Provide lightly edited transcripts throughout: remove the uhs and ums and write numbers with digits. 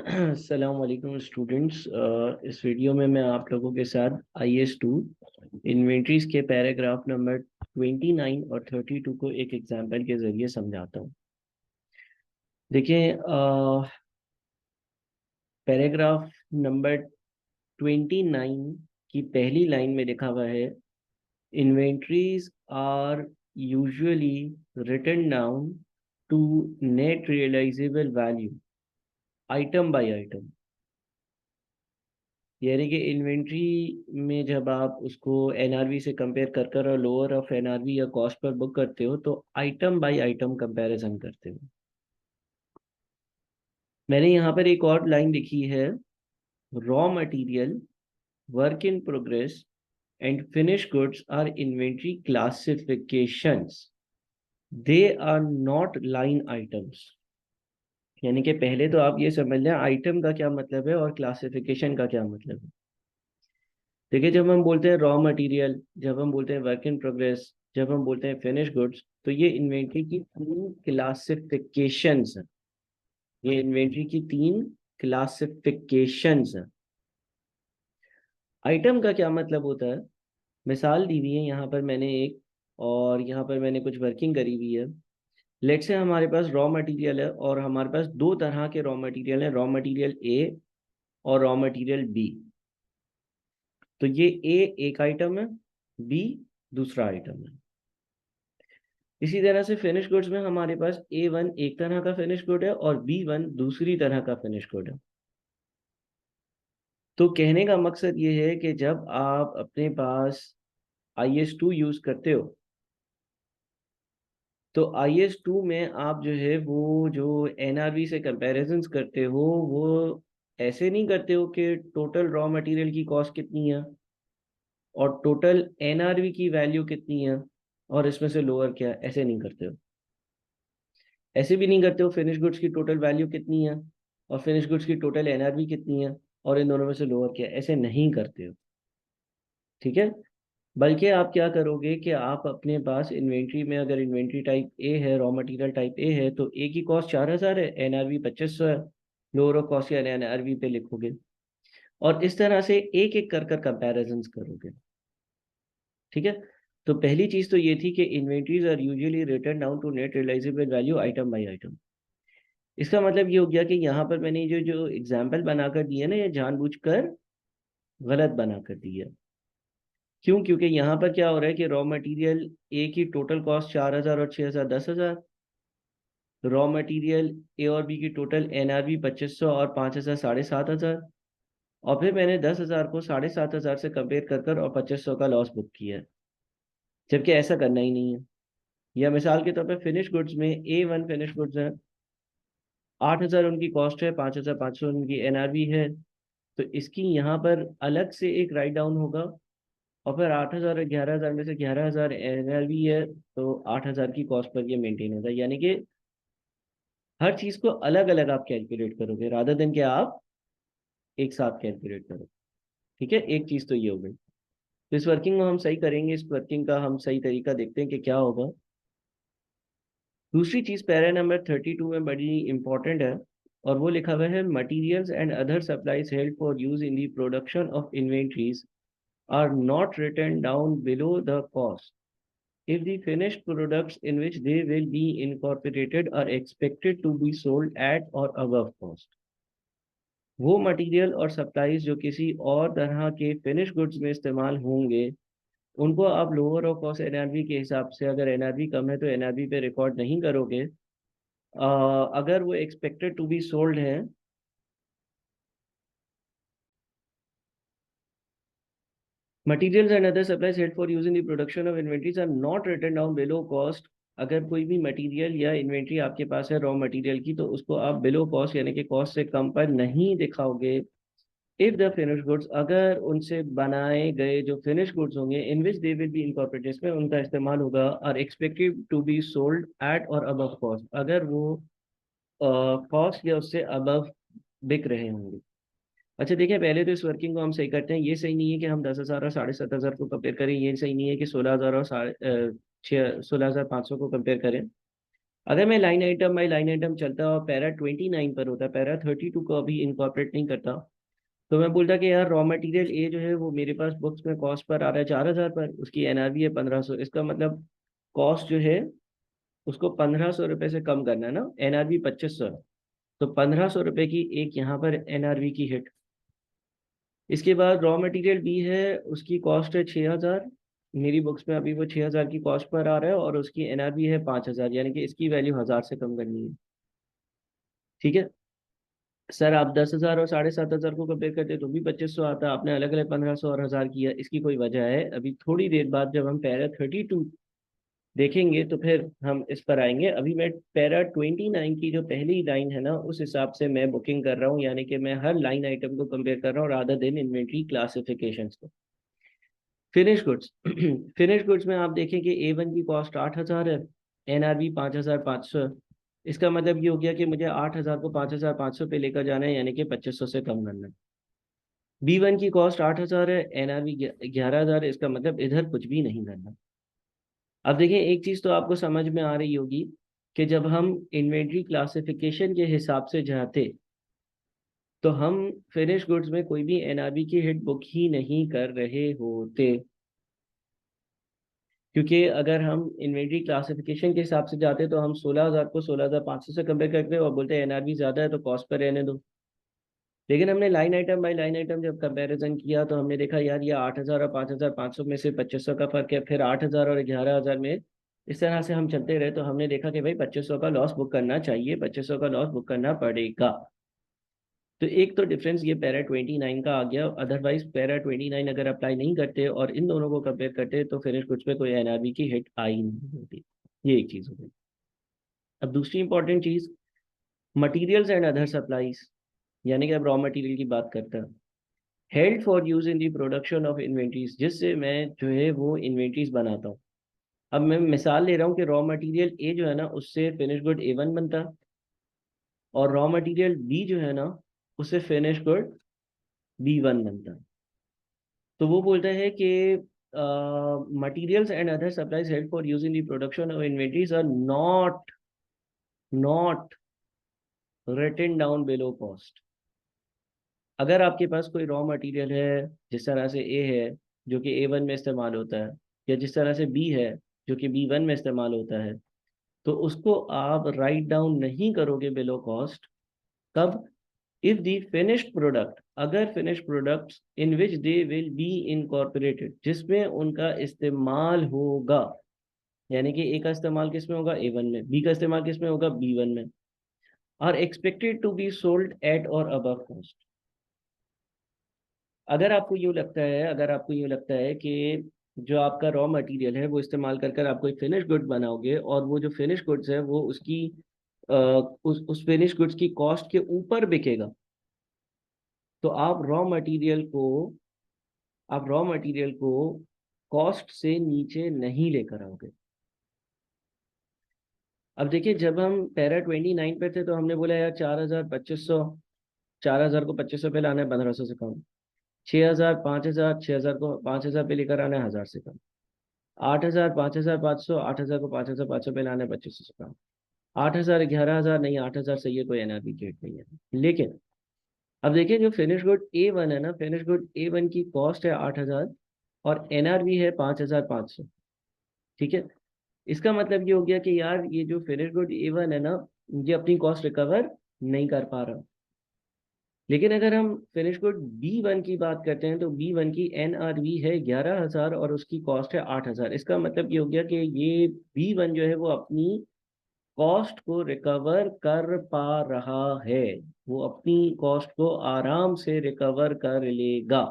अस्सलाम वालेकुम स्टूडेंट्स। इस वीडियो में मैं आप लोगों के साथ IS2 इन्वेंट्रीज के पैराग्राफ नंबर 29 और 32 को एक एग्जांपल के ज़रिए समझाता हूँ। देखिए, पैराग्राफ नंबर 29 की पहली लाइन में लिखा हुआ है, inventories are usually written down to net realisable value item by item. यानी कि इन्वेंट्री में जब आप उसको NRV से कंपेयर कर कर और लोअर ऑफ NRV या कॉस्ट पर बुक करते हो तो आइटम बाय आइटम कंपैरिजन करते हो। मैंने यहाँ पर एक और लाइन लिखी है, raw material, work in progress and finish goods are inventory classifications, they are not line items. यानी कि पहले तो आप ये समझ लें आइटम का क्या मतलब है और क्लासिफिकेशन का क्या मतलब है। देखिए, जब हम बोलते हैं रॉ मटेरियल, जब हम बोलते हैं वर्क इन प्रोग्रेस, जब हम बोलते हैं फिनिश गुड्स, तो ये इन्वेंट्री की तीन क्लासिफिकेशंस हैं। ये इन्वेंट्री की तीन क्लासिफिकेशंस हैं। आइटम का क्या मतलब होता है, मिसाल दी हुई है यहाँ पर मैंने एक, और यहाँ पर मैंने कुछ वर्किंग करी हुई है। लेट से हमारे पास रॉ मटेरियल है और हमारे पास दो तरह के रॉ मटेरियल है, रॉ मटेरियल ए और रॉ मटेरियल बी। तो ये ए एक आइटम है, बी दूसरा आइटम है। इसी तरह से फिनिश गुड्स में हमारे पास A1 एक तरह का फिनिश गुड है और B1 दूसरी तरह का फिनिश गुड है। तो कहने का मकसद ये है कि जब आप अपने पास IS2 यूज करते हो तो IS2 में आप जो है वो जो NRV से कंपैरिजंस करते हो वो ऐसे नहीं करते हो कि टोटल रॉ मटेरियल की कॉस्ट कितनी है और टोटल NRV की वैल्यू कितनी है और इसमें से लोअर क्या है, ऐसे नहीं करते हो। ऐसे भी नहीं करते हो फिनिश गुड्स की टोटल वैल्यू कितनी है और फिनिश गुड्स की टोटल NRV कितनी है और इन दोनों में से लोअर क्या है, ऐसे नहीं करते हो। ठीक है। बल्कि आप क्या करोगे कि आप अपने पास इन्वेंट्री में, अगर इन्वेंट्री टाइप ए है, रॉ मटेरियल टाइप ए है, तो ए की कॉस्ट 4,000 है, NRV 2500 है, लोअर ऑफ कॉस्ट या NRV पे लिखोगे और इस तरह से एक एक कर कर कंपेरिजन करोगे। ठीक है। तो पहली चीज तो ये थी कि inventories are usually written down to net realisable value item by item. इसका मतलब ये हो गया कि यहाँ पर मैंने जो जो एग्जाम्पल बनाकर दिए ना, ये जानबूझकर गलत बनाकर दिए। क्यों? क्योंकि यहाँ पर क्या हो रहा है कि रॉ मटेरियल ए की टोटल कॉस्ट 4,000 और 6,000 10,000, रॉ मटेरियल ए और बी की टोटल NRV 2500 और 5,000 7,500, और फिर मैंने 10,000 को 7,500 से कंपेयर कर कर और 2500 का लॉस बुक किया है, जबकि ऐसा करना ही नहीं है। या मिसाल के तौर पर फिनिश गुड्स में A1 फिनिश गुड्स है, 8,000 उनकी कॉस्ट है, 5,500 उनकी NRV है, तो इसकी यहाँ पर अलग से एक राइट डाउन होगा। और फिर 8,000 और 11,000 में से 11,000 NRV है, तो 8,000 की कॉस्ट पर ये मेंटेन होता है। यानी कि हर चीज को अलग अलग आप कैलकुलेट करोगे रादर देन कि आप एक साथ कैलकुलेट करो। ठीक है, एक चीज तो ये हो गई। तो इस वर्किंग को हम सही करेंगे, इस वर्किंग का हम सही तरीका देखते हैं कि क्या होगा। दूसरी चीज पैरा नंबर 32 में बड़ी इंपॉर्टेंट है, और वो लिखा हुआ है, materials and other supplies held for use in the production of inventories are not written down below the cost if the finished products in which they will be incorporated are expected to be sold at or above cost। वो material और supplies जो किसी और तरह के finish goods में इस्तेमाल होंगे, उनको आप लोअर ऑफ कॉस्ट NRV के हिसाब से, अगर NRV कम है तो NRV पे रिकॉर्ड नहीं करोगे। अगर वो एक्सपेक्टेड टू बी सोल्ड है, materials and other supplies held for use in the production of inventories are not written down below cost। अगर कोई भी मटेरियल या इन्वेंट्री आपके पास है रॉ मटेरियल की, तो उसको आप बिलो कॉस्ट यानी कि कॉस्ट से कम पर नहीं दिखाओगे। इफ द फिनिश गुड्स, अगर उनसे बनाए गए जो फिनिश गुड्स होंगे, in which they will be incorporated, इसमें उनका इस्तेमाल होगा, are expected to be sold at or above cost, अगर वो कॉस्ट या उससे अबव बिक रहे होंगे। अच्छा देखिए, पहले तो इस वर्किंग को हम सही करते हैं। ये सही नहीं है कि हम 10,000 और 7,500 को कंपेयर करें, ये सही नहीं है कि 16,000 और 16,500 को कंपेयर करें। अगर मैं line item by line item चलता और पैरा 29 पर होता, पैरा 32 को अभी इनकॉर्पोरेट नहीं करता, तो मैं बोलता कि यार रॉ मटेरियल ए जो है वो मेरे पास बुक्स में कॉस्ट पर आ रहा है 4,000 पर, उसकी एनआरवी है 1,500, इसका मतलब कॉस्ट जो है उसको 1,500 रुपये से कम करना है ना, एनआरवी 2,500 है, तो 1,500 रुपये की एक यहाँ पर एनआरवी की हिट। इसके बाद रॉ मटेरियल बी है, उसकी कॉस्ट है 6,000, मेरी बुक्स में अभी वो 6,000 की कॉस्ट पर आ रहा है और उसकी एनआरवी है 5,000, यानी कि इसकी वैल्यू 1,000 से कम करनी है। ठीक है सर, आप 10,000 और 7,500 को कंपेयर करते तो भी 2,500 आता, आपने अलग अलग 1,500 और 1,000 किया, इसकी कोई वजह है? अभी थोड़ी देर बाद जब हम पैरा 32 देखेंगे तो फिर हम इस पर आएंगे। अभी मैं पैरा 29 की जो पहली लाइन है ना, उस हिसाब से मैं बुकिंग कर रहा हूँ, यानी कि मैं हर लाइन आइटम को कंपेयर कर रहा हूँ रादर देन इन्वेंट्री क्लासिफिकेशंस को। फिनिश गुड्स फिनिश गुड्स में आप देखें कि A1 की कॉस्ट 8,000 है, एनआरबी 5,500 है। इसका मतलब ये हो गया कि मुझे 8,000 को 5,500 पे लेकर जाना है, यानी कि 2,500 से कम करना है। B1 की कॉस्ट 8,000 है, एनआरवी 11,000 है, इसका मतलब इधर कुछ भी नहीं करना। अब देखिए एक चीज तो आपको समझ में आ रही होगी कि जब हम इन्वेंट्री क्लासिफिकेशन के हिसाब से जाते तो हम फिनिश गुड्स में कोई भी एनआरवी की हिट बुक ही नहीं कर रहे होते, क्योंकि अगर हम इन्वेंट्री क्लासिफिकेशन के हिसाब से जाते तो हम 16,000 को 16,500 से कंपेयर करते और बोलते एनआरवी ज्यादा है तो कॉस्ट पर रहने दो। लेकिन हमने line item by line item जब कंपैरिजन किया तो हमने देखा यार ये 8,000 और 5,500 में से 2,500 का फर्क है, फिर 8,000 और 11,000 में, इस तरह से हम चलते रहे तो हमने देखा कि भाई 2,500 का लॉस बुक करना चाहिए, 2,500 का लॉस बुक करना पड़ेगा। तो एक तो डिफरेंस ये पैरा 29 का आ गया, अदरवाइज पैरा 29 अगर अप्लाई नहीं करते और इन दोनों को कंपेयर करते तो फिनिश कुछ पे कोई एनआरबी की हिट आई नहीं होती। ये एक चीज हो गई। अब दूसरी इंपॉर्टेंट चीज, मटीरियल्स एंड अदर सप्लाईज, यानी कि अब रॉ मटेरियल की बात करते हैं, held for use in the production of inventories, जिससे मैं जो है वो इन्वेंट्रीज बनाता हूँ। अब मैं मिसाल ले रहा हूँ कि रॉ मटेरियल ए जो है ना उससे फिनिश गुड A1 बनता, और रॉ मटेरियल बी जो है ना उससे फिनिश गुड B1 बनता। तो वो बोलता है कि materials and other supplies held for use in the production of inventories are not written down below cost. अगर आपके पास कोई रॉ मटेरियल है जिस तरह से ए है जो कि A1 में इस्तेमाल होता है, या जिस तरह से बी है जो कि B1 में इस्तेमाल होता है, तो उसको आप राइट डाउन नहीं करोगे बिलो कॉस्ट। कब? इफ द फिनिश्ड प्रोडक्ट, अगर finished products in which they will be incorporated, जिसमें उनका इस्तेमाल होगा, यानी कि ए का इस्तेमाल किस में होगा A1 में, बी का इस्तेमाल किस में होगा B1 में, are expected to be sold at or above cost. अगर आपको यूँ लगता है कि जो आपका रॉ मटेरियल है वो इस्तेमाल कर कर आप कोई फिनिश गुड बनाओगे और वो जो फिनिश गुड्स है वो उसकी उस फिनिश गुड्स की कॉस्ट के ऊपर बिकेगा, तो आप रॉ मटेरियल को कॉस्ट से नीचे नहीं लेकर आओगे। अब देखिए जब हम पैरा 29 पे थे तो हमने बोला यार 4,000 4,000 को 2,500 पे लाना है 1,500 से कम, 6,000 5,000 6,000 को 5,000 पे लेकर आना है 1,000 से कम, 8,000 5,500 8,000 को 5,500 पे लाना है 2,500 से कम, 8,000 11,000 नहीं, 8,000 सही है, कोई एनआरबी गेट नहीं है। लेकिन अब देखिए जो फिनिश गुड A1 है ना, फिनिश गुड A1 की कॉस्ट है 8,000 और एनआरबी है 5,500। ठीक है, इसका मतलब ये हो गया कि यार ये जो फिनिश गुड A1 है ना, ये अपनी कॉस्ट रिकवर नहीं कर पा रहा। लेकिन अगर हम फिनिश गुड B1 की बात करते हैं तो B1 की एनआरवी है 11,000 और उसकी कॉस्ट है 8,000। इसका मतलब ये हो गया कि ये B1 जो है वो अपनी कॉस्ट को रिकवर कर पा रहा है, वो अपनी कॉस्ट को आराम से रिकवर कर लेगा।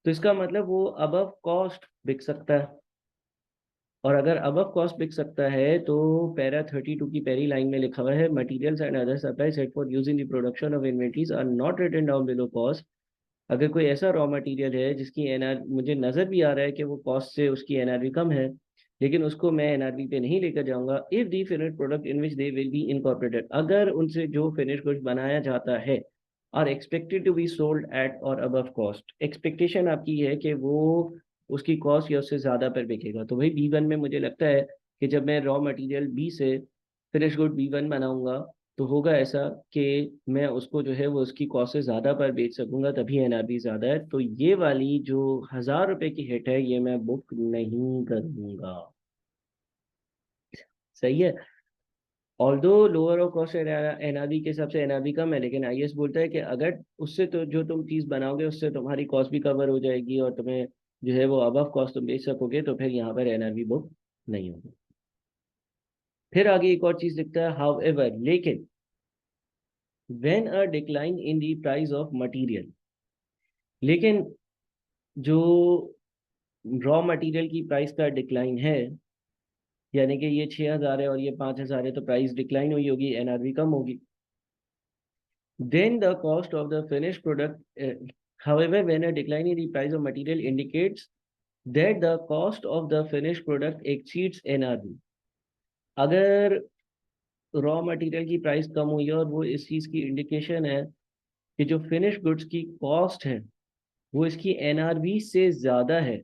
तो इसका मतलब वो अबव कॉस्ट बिक सकता है, और अगर अबव कॉस्ट बिक सकता है तो पैरा 32 की पहली लाइन में लिखा हुआ है materials and other supplies set for use in the production of inventories are not written down below cost. अगर कोई ऐसा रॉ मटेरियल है जिसकी एनआर मुझे नजर भी आ रहा है कि वो कॉस्ट से उसकी एनआरवी कम है, लेकिन उसको मैं एनआरवी पे नहीं लेकर जाऊंगा, if the finished product in which they will be incorporated, अगर उनसे जो फिनिश गुड्स बनाया जाता है are expected to be sold at or above cost, expectation आपकी है कि वो उसकी कॉस्ट या उससे ज्यादा पर बिकेगा, तो भाई B1 में मुझे लगता है कि जब मैं रॉ मटेरियल बी से फिनिश गुड B1 बनाऊंगा तो होगा ऐसा कि मैं उसको जो है वो उसकी कॉस्ट से ज़्यादा पर बेच सकूंगा, तभी NRV ज़्यादा है। तो ये वाली जो 1000 रुपये की हिट है ये मैं बुक नहीं करूंगा। सही है। Although lower of cost NRV के हिसाब से NRV कम है, लेकिन IS बोलता है कि अगर उससे तो जो तुम चीज़ बनाओगे उससे तुम्हारी कॉस्ट भी कवर हो जाएगी और तुम्हें जो है वो अबव कॉस्ट तुम बेच सकोगे, तो फिर यहाँ पर NRV बुक नहीं होगी। फिर आगे एक और चीज़ लिखता है, हाउ एवर, लेकिन when a decline in the price of material, लेकिन जो रॉ मटेरियल की प्राइस का डिक्लाइन है, यानी कि ये 6000 है और ये 5000 है, तो प्राइस डिक्लाइन हुई होगी, NRV कम होगी। Then the cost of the finished product, however, when a decline in the price of material indicates that the cost of the finished product exceeds NRV, अगर रॉ मटेरियल की price कम हुई है और वो इस चीज़ की इंडिकेशन है कि जो फिनिश गुड्स की कॉस्ट है वो इसकी NRV से ज़्यादा है,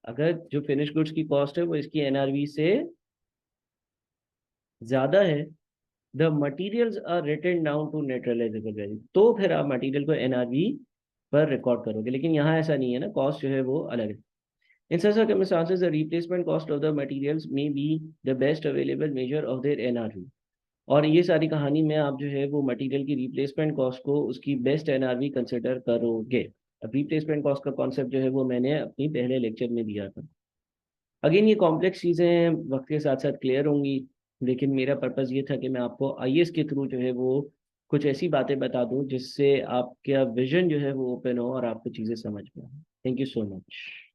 अगर जो फिनिश गुड्स की कॉस्ट है वो इसकी NRV से ज़्यादा है, the materials are written down to net realisable value, तो फिर आप मटेरियल को NRV पर रिकॉर्ड करोगे। लेकिन यहाँ ऐसा नहीं है ना, कॉस्ट जो है वो अलग है। इन such circumstances, the replacement cost of the materials may be the best available measure of their NRV। और ये सारी कहानी में आप जो है वो मटेरियल की रिप्लेसमेंट कॉस्ट को उसकी बेस्ट NRV कंसिडर करोगे। अब रिप्लेसमेंट कॉस्ट का कॉन्सेप्ट जो है वो मैंने अपनी पहले लेक्चर में दिया था। अगेन ये कॉम्प्लेक्स चीज़ें वक्त के साथ साथ क्लियर होंगी, लेकिन मेरा पर्पज़ ये था कि मैं आपको IS के थ्रू जो है वो कुछ ऐसी बातें बता दूं जिससे आपका विजन जो है वो ओपन हो और आपको चीज़ें समझ में आए। Thank you so much.